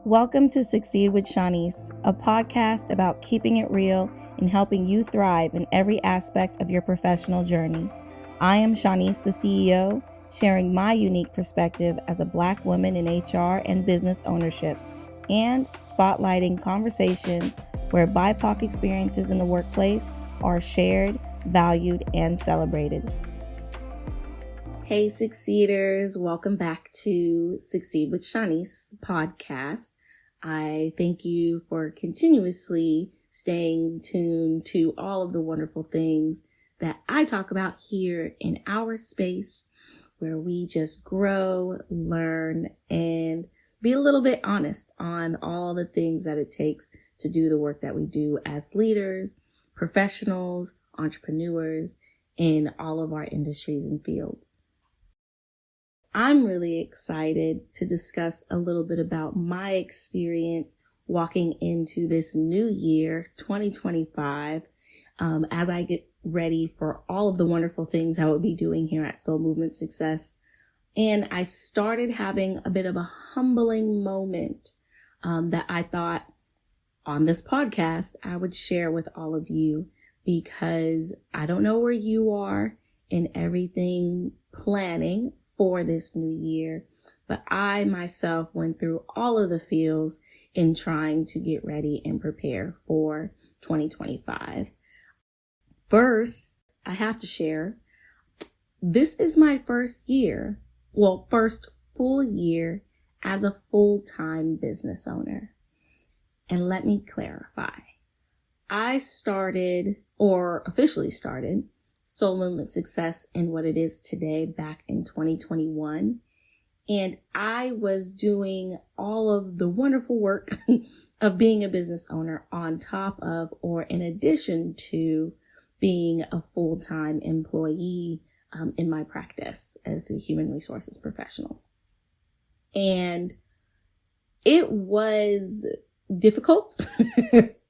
Welcome to Succeed with Shanice, a podcast about keeping it real and helping you thrive in every aspect of your professional journey. I am Shanice, the CEO, sharing my unique perspective as a Black woman in HR and business ownership, and spotlighting conversations where BIPOC experiences in the workplace are shared, valued, and celebrated. Hey, Succeeders, welcome back to Succeed with Shanice podcast. I thank you for continuously staying tuned to all of the wonderful things that I talk about here in our space, where we just grow, learn, and be a little bit honest on all the things that it takes to do the work that we do as leaders, professionals, entrepreneurs in all of our industries and fields. I'm really excited to discuss a little bit about my experience walking into this new year, 2025, as I get ready for all of the wonderful things I will be doing here at Soul Movement Success. And I started having a bit of a humbling moment that I thought on this podcast I would share with all of you, because I don't know where you are in everything planning for this new year, but I myself went through all of the feels in trying to get ready and prepare for 2025. First, I have to share, this is my first full year as a full-time business owner. And let me clarify. I officially started Soul Movement Success in what it is today back in 2021. And I was doing all of the wonderful work of being a business owner on top of, or in addition to, being a full-time employee in my practice as a human resources professional. And it was difficult,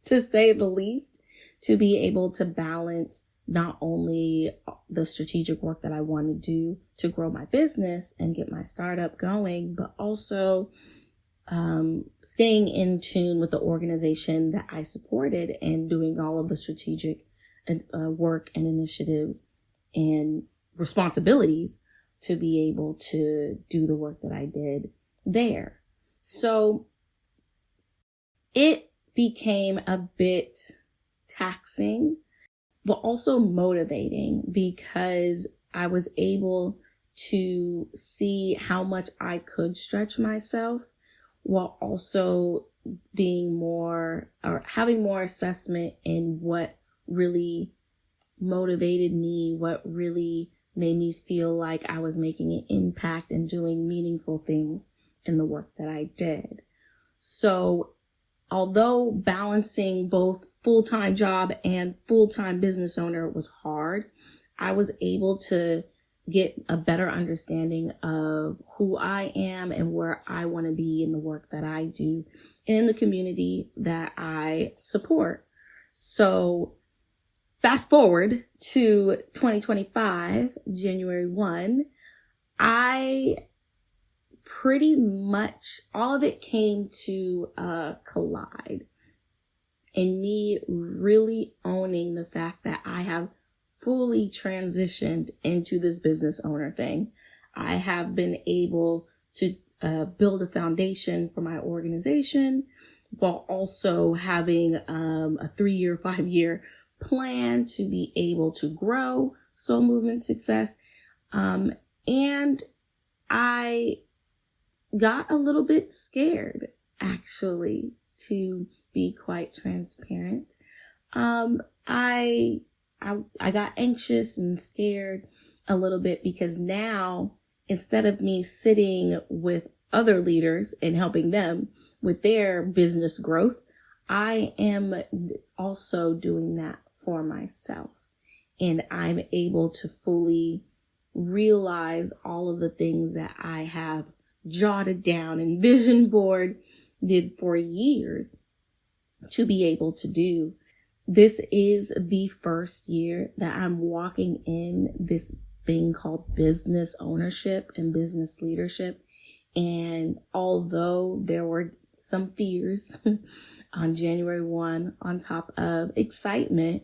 to say the least, to be able to balance not only the strategic work that I want to do to grow my business and get my startup going, but also staying in tune with the organization that I supported and doing all of the strategic work and initiatives and responsibilities to be able to do the work that I did there. So it became a bit taxing, but also motivating, because I was able to see how much I could stretch myself while also being more, or having more assessment in what really motivated me, what really made me feel like I was making an impact and doing meaningful things in the work that I did. So although balancing both full-time job and full-time business owner was hard, I was able to get a better understanding of who I am and where I want to be in the work that I do and in the community that I support. So fast forward to 2025, January 1, I pretty much all of it came to collide in me really owning the fact that I have fully transitioned into this business owner thing. I have been able to build a foundation for my organization while also having a 3-year, 5-year plan to be able to grow Soul Movement Success. And I got a little bit scared, actually, to be quite transparent. I got anxious and scared a little bit, because now, instead of me sitting with other leaders and helping them with their business growth, I am also doing that for myself. And I'm able to fully realize all of the things that I have jotted down and vision board did for years to be able to do. This is the first year that I'm walking in this thing called business ownership and business leadership. And although there were some fears on January 1, on top of excitement,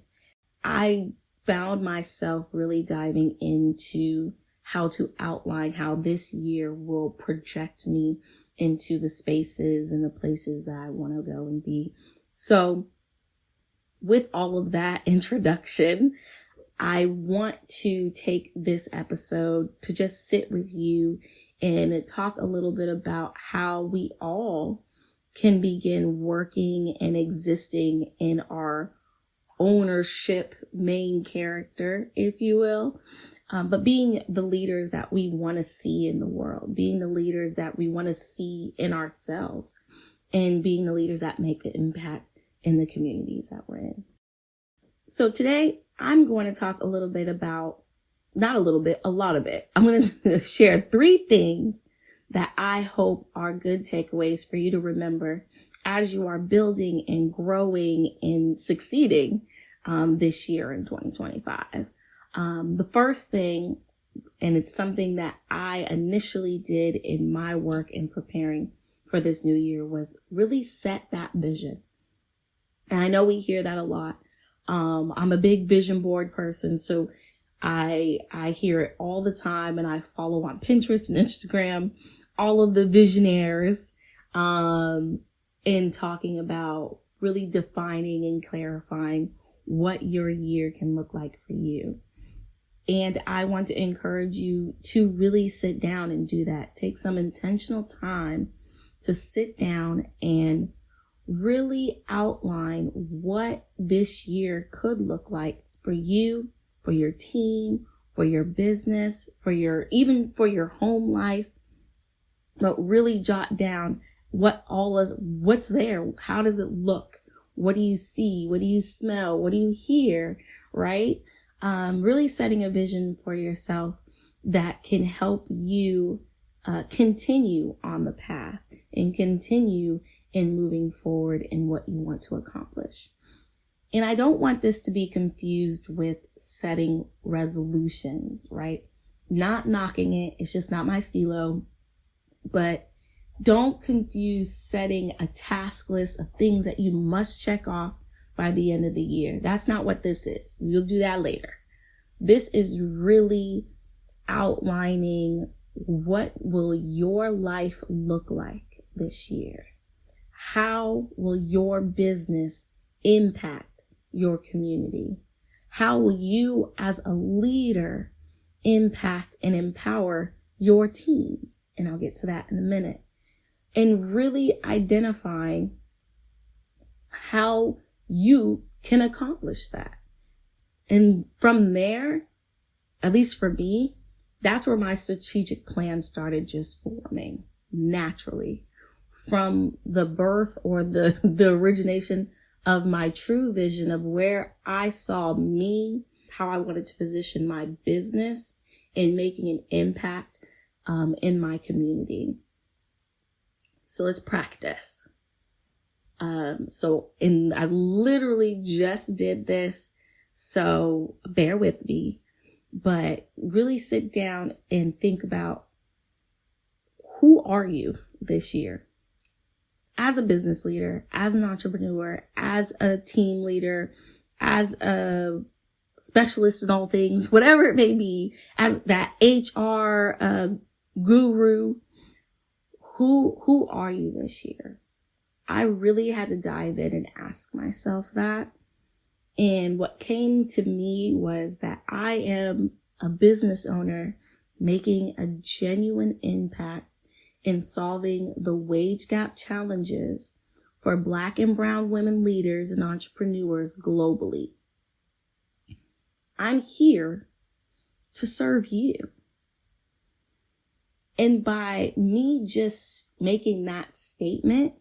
I found myself really diving into how to outline how this year will project me into the spaces and the places that I want to go and be. So with all of that introduction, I want to take this episode to just sit with you and talk a little bit about how we all can begin working and existing in our ownership main character, if you will, but being the leaders that we want to see in the world, being the leaders that we want to see in ourselves, and being the leaders that make the impact in the communities that we're in. So today I'm going to talk a little bit about, not a little bit, a lot of it. I'm going to share 3 things that I hope are good takeaways for you to remember as you are building and growing and succeeding this year in 2025. The first thing, and it's something that I initially did in my work in preparing for this new year, was really set that vision. And I know we hear that a lot. I'm a big vision board person, so I hear it all the time, and I follow on Pinterest and Instagram all of the visionaries in talking about really defining and clarifying what your year can look like for you. And I want to encourage you to really sit down and do that. Take some intentional time to sit down and really outline what this year could look like for you, for your team, for your business, even for your home life, but really jot down what's there. How does it look? What do you see? What do you smell? What do you hear? Right? Really setting a vision for yourself that can help you continue on the path and continue in moving forward in what you want to accomplish. And I don't want this to be confused with setting resolutions, right? Not knocking it. It's just not my stilo. But don't confuse setting a task list of things that you must check off by the end of the year. That's not what this is. You'll do that later. This is really outlining what will your life look like this year. How will your business impact your community? How will you as a leader impact and empower your teams? And I'll get to that in a minute. And really identifying how you can accomplish that. And from there, at least for me, that's where my strategic plan started just forming naturally. From the birth or the origination of my true vision of where I saw me, how I wanted to position my business and making an impact in my community. So let's practice. I literally just did this, so bear with me, but really sit down and think about, who are you this year? As a business leader, as an entrepreneur, as a team leader, as a specialist in all things, whatever it may be, as that HR guru, who are you this year? I really had to dive in and ask myself that. And what came to me was that I am a business owner making a genuine impact in solving the wage gap challenges for Black and brown women leaders and entrepreneurs globally. I'm here to serve you. And by me just making that statement,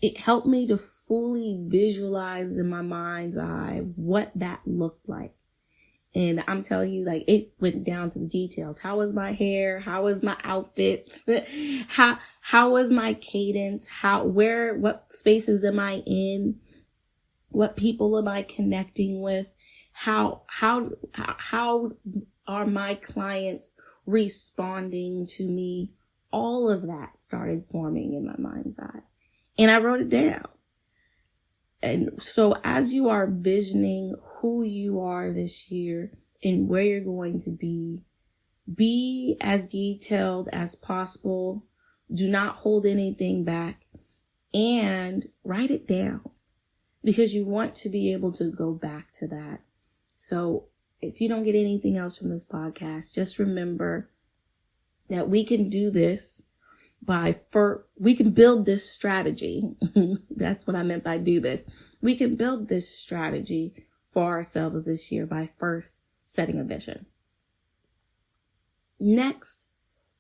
it helped me to fully visualize in my mind's eye what that looked like. And I'm telling you, like, it went down to the details. How was my hair? How was my outfits? How was my cadence? What spaces am I in? What people am I connecting with? How are my clients responding to me? All of that started forming in my mind's eye. And I wrote it down. And so as you are visioning who you are this year and where you're going to be as detailed as possible. Do not hold anything back, and write it down, because you want to be able to go back to that. So if you don't get anything else from this podcast, just remember that we can do this we can build this strategy. That's what I meant by do this. We can build this strategy for ourselves this year by first setting a vision. Next,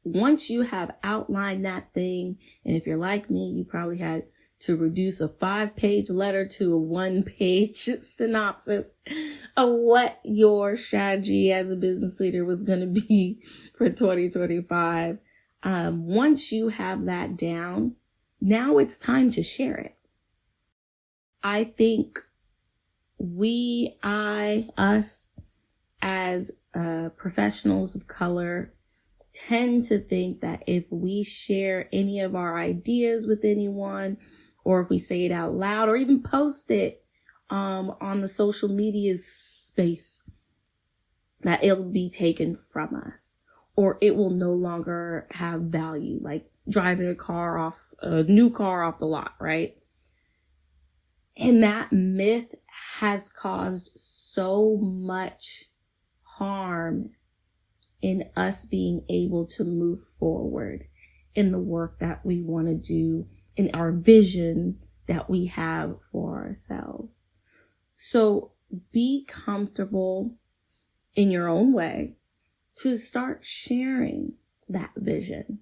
once you have outlined that thing, and if you're like me, you probably had to reduce a 5-page letter to a 1-page synopsis of what your strategy as a business leader was going to be for 2025. Once you have that down, now it's time to share it. I think us as professionals of color tend to think that if we share any of our ideas with anyone, or if we say it out loud or even post it on the social media space, that it'll be taken from us, or it will no longer have value, like driving a new car off the lot, right? And that myth has caused so much harm in us being able to move forward in the work that we want to do, in our vision that we have for ourselves. So be comfortable in your own way to start sharing that vision.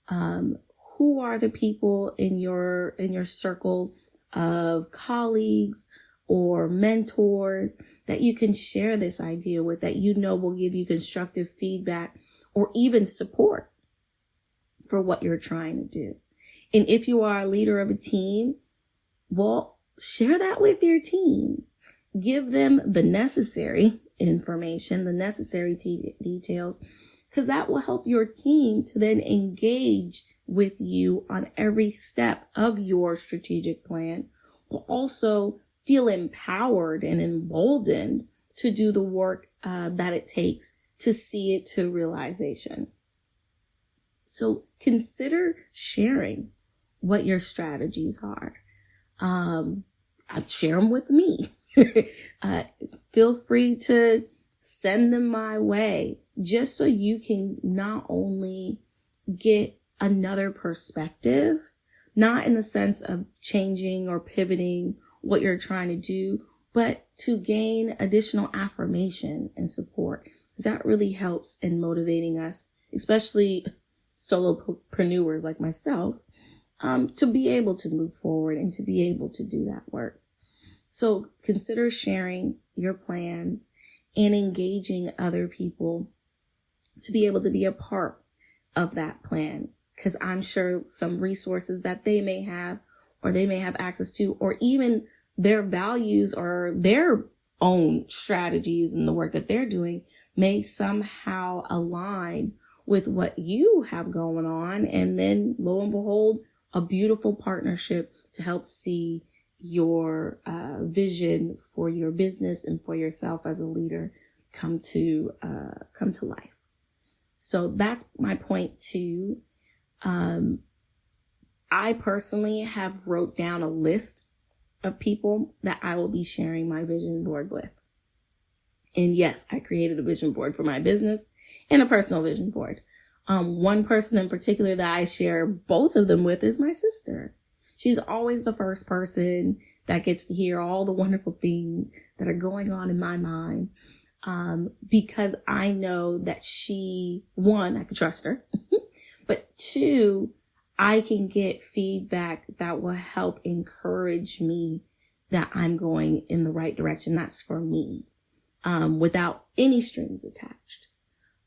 Who are the people in your circle of colleagues or mentors that you can share this idea with, that you know will give you constructive feedback or even support for what you're trying to do? And if you are a leader of a team, well, share that with your team. Give them the necessary information, the necessary details, because that will help your team to then engage with you on every step of your strategic plan, will also feel empowered and emboldened to do the work that it takes to see it to realization. So consider sharing what your strategies are. Share them with me. Feel free to send them my way, just so you can not only get another perspective, not in the sense of changing or pivoting what you're trying to do, but to gain additional affirmation and support, because that really helps in motivating us, especially solopreneurs like myself, to be able to move forward and to be able to do that work. So consider sharing your plans and engaging other people to be able to be a part of that plan, because I'm sure some resources that they may have, or they may have access to, or even their values or their own strategies and the work that they're doing may somehow align with what you have going on. And then lo and behold, a beautiful partnership to help see your vision for your business and for yourself as a leader come to life. So that's my point 2. I personally have wrote down a list of people that I will be sharing my vision board with. And yes, I created a vision board for my business and a personal vision board. One person in particular that I share both of them with is my sister. She's always the first person that gets to hear all the wonderful things that are going on in my mind. Because I know that one, I can trust her, but 2, I can get feedback that will help encourage me that I'm going in the right direction. That's for me, without any strings attached.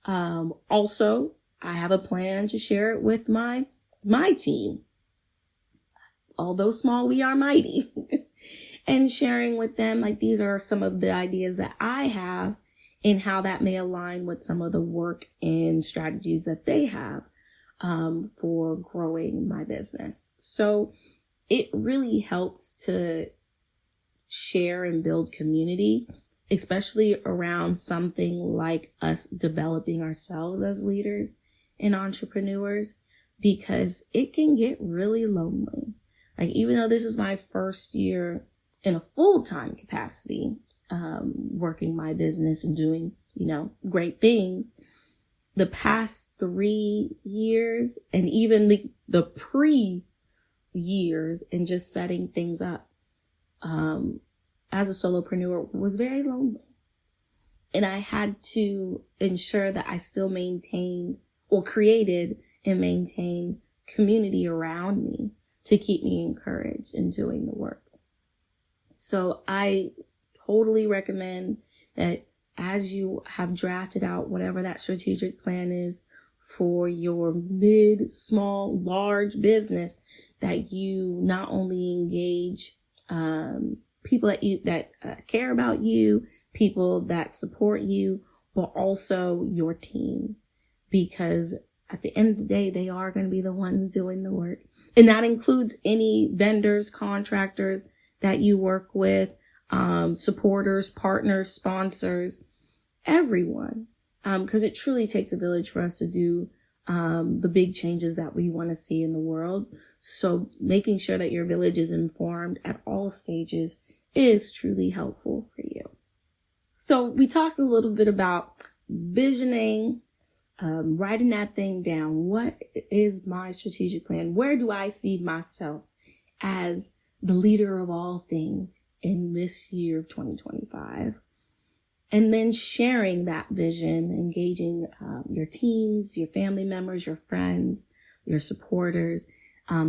Also, I have a plan to share it with my team. Although small, we are mighty. And sharing with them, like, these are some of the ideas that I have and how that may align with some of the work and strategies that they have for growing my business. So it really helps to share and build community, especially around something like us developing ourselves as leaders and entrepreneurs, because it can get really lonely. Like, even though this is my first year in a full-time capacity, working my business and doing, great things, the past 3 years and even the years and just setting things up, as a solopreneur was very lonely. And I had to ensure that I still maintained or created and maintained community around me to keep me encouraged in doing the work. So I totally recommend that as you have drafted out whatever that strategic plan is for your mid, small, large business, that you not only engage people that care about you, people that support you, but also your team. Because at the end of the day, they are going to be the ones doing the work. And that includes any vendors, contractors that you work with, supporters, partners, sponsors, everyone. Because it truly takes a village for us to do the big changes that we want to see in the world. So making sure that your village is informed at all stages is truly helpful for you. So we talked a little bit about visioning, writing that thing down. What is my strategic plan? Where do I see myself as the leader of all things in this year of 2025? And then sharing that vision, engaging your teams, your family members, your friends, your supporters,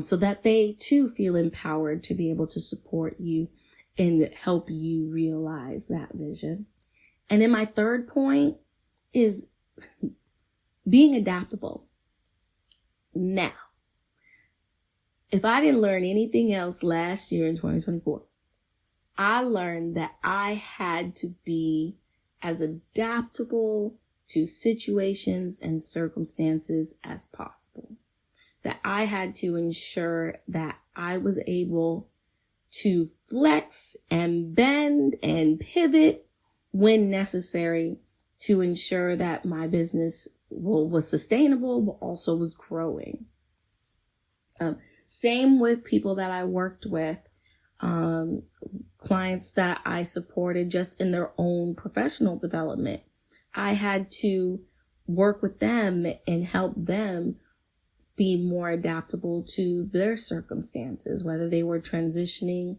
so that they too feel empowered to be able to support you and help you realize that vision. And then my third point is being adaptable. Now, if I didn't learn anything else last year in 2024, I learned that I had to be as adaptable to situations and circumstances as possible. That I had to ensure that I was able to flex and bend and pivot when necessary to ensure that my business was sustainable, but also was growing. Same with people that I worked with, clients that I supported just in their own professional development. I had to work with them and help them be more adaptable to their circumstances, whether they were transitioning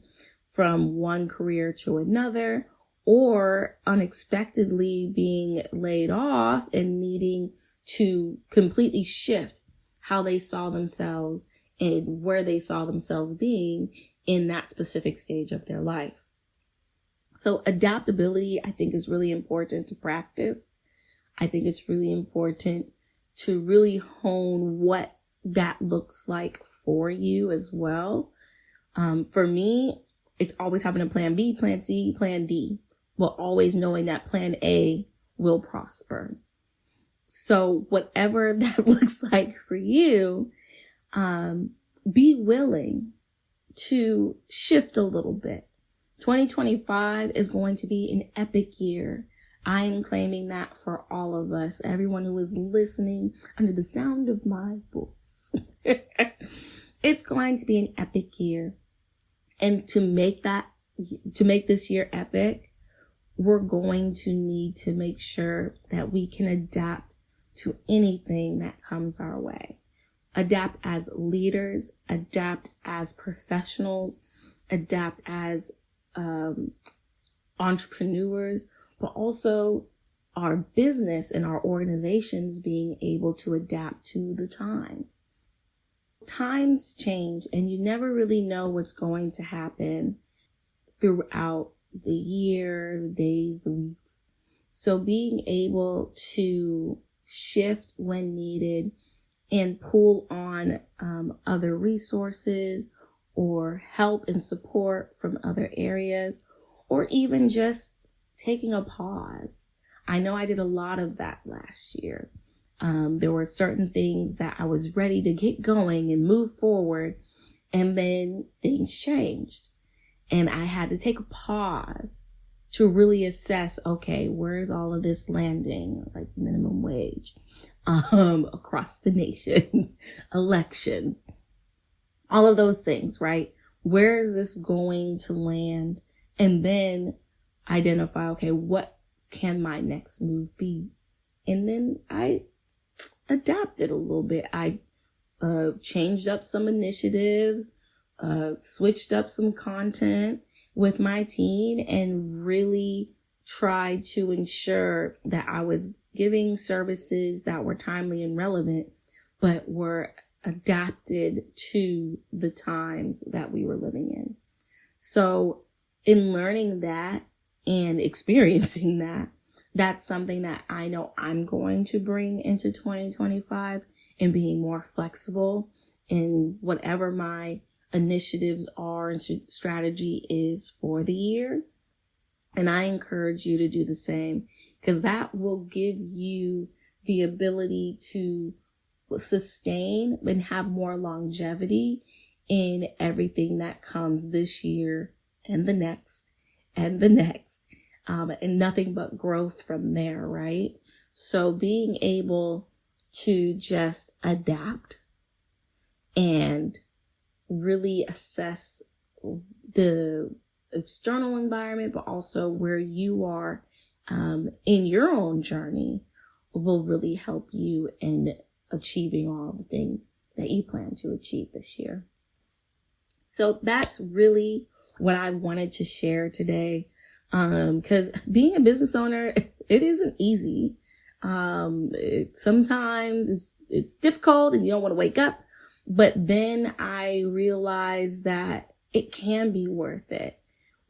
from one career to another or unexpectedly being laid off and needing to completely shift how they saw themselves and where they saw themselves being in that specific stage of their life. So adaptability, I think, is really important to practice. I think it's really important to really hone what that looks like for you as well. For me, it's always having a plan B, plan C, plan D, but always knowing that plan A will prosper. So whatever that looks like for you, be willing to shift a little bit. 2025 is going to be an epic year. I am claiming that for all of us, everyone who is listening under the sound of my voice. It's going to be an epic year. And to make this year epic, we're going to need to make sure that we can adapt to anything that comes our way. Adapt as leaders, adapt as professionals, adapt as entrepreneurs, but also our business and our organizations being able to adapt to the times. Times change and you never really know what's going to happen throughout the year, the days, the weeks. So being able to shift when needed and pull on other resources or help and support from other areas, or even just taking a pause. I know I did a lot of that last year. There were certain things that I was ready to get going and move forward. And then things changed. And I had to take a pause to really assess, okay, where is all of this landing? Like minimum wage, across the nation, elections, all of those things, right? Where is this going to land? And then identify, okay, what can my next move be? And then I adapted a little bit. I changed up some initiatives, switched up some content with my team, and really tried to ensure that I was giving services that were timely and relevant, but were adapted to the times that we were living in. So in learning that and experiencing that, that's something that I know I'm going to bring into 2025, and being more flexible in whatever my initiatives are and strategy is for the year. And I encourage you to do the same, because that will give you the ability to sustain and have more longevity in everything that comes this year and the next and the next. And nothing but growth from there, right? So being able to just adapt and really assess the external environment, but also where you are in your own journey, will really help you in achieving all the things that you plan to achieve this year. So that's really what I wanted to share today. Because being a business owner, it isn't easy. Sometimes it's difficult and you don't want to wake up, but then I realized that it can be worth it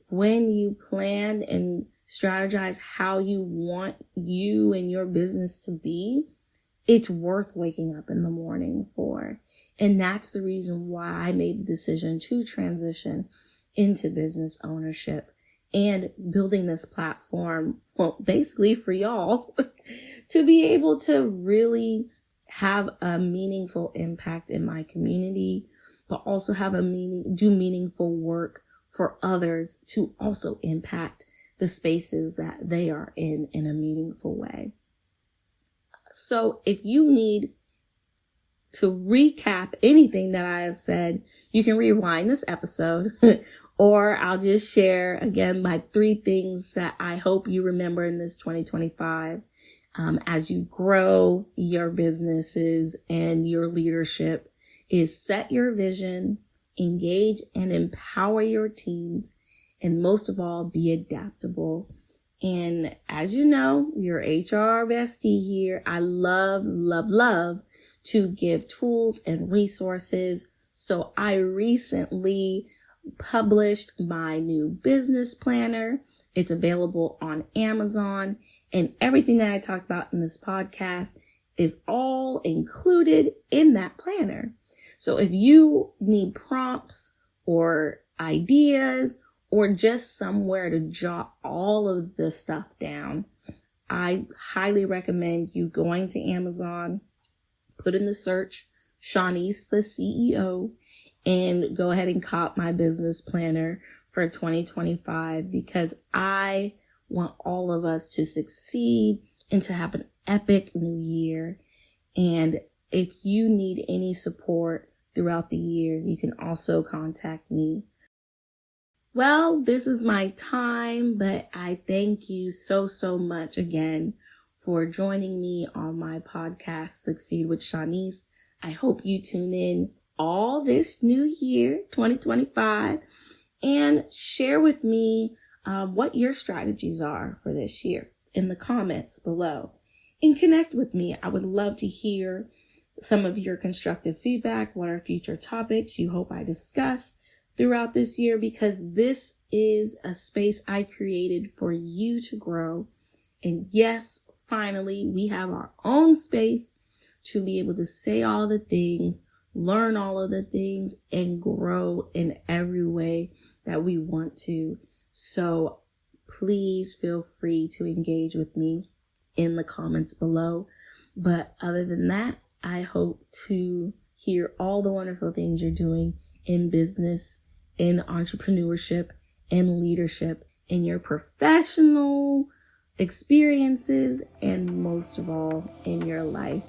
when you plan and strategize how you want you and your business to be. It's worth waking up in the morning for. And that's the reason why I made the decision to transition into business ownership and building this platform, well, basically for y'all to be able to really have a meaningful impact in my community, but also have do meaningful work for others to also impact the spaces that they are in a meaningful way. So if you need to recap anything that I have said, you can rewind this episode or I'll just share again my 3 things that I hope you remember in this 2025 as you grow your businesses and your leadership is set your vision, engage and empower your teams, and most of all, be adaptable. And as you know, your HR bestie here, I love to give tools and resources. So I recently published my new business planner. It's available on Amazon, and everything that I talked about in this podcast is all included in that planner. So if you need prompts or ideas or just somewhere to jot all of the stuff down, I highly recommend you going to Amazon, put in the search Shanice, the CEO, and go ahead and cop my business planner for 2025, because I want all of us to succeed and to have an epic new year. And if you need any support throughout the year, you can also contact me. Well, this is my time, but I thank you so much again for joining me on my podcast, Succeed with Shanice. I hope you tune in all this new year, 2025, and share with me what your strategies are for this year in the comments below, and connect with me. I would love to hear some of your constructive feedback. What are future topics you hope I discuss throughout this year? Because this is a space I created for you to grow. And yes, finally, we have our own space to be able to say all the things, learn all of the things, and grow in every way that we want to. So please feel free to engage with me in the comments below. But other than that, I hope to hear all the wonderful things you're doing in business, in entrepreneurship, and leadership, in your professional experiences, and most of all, in your life.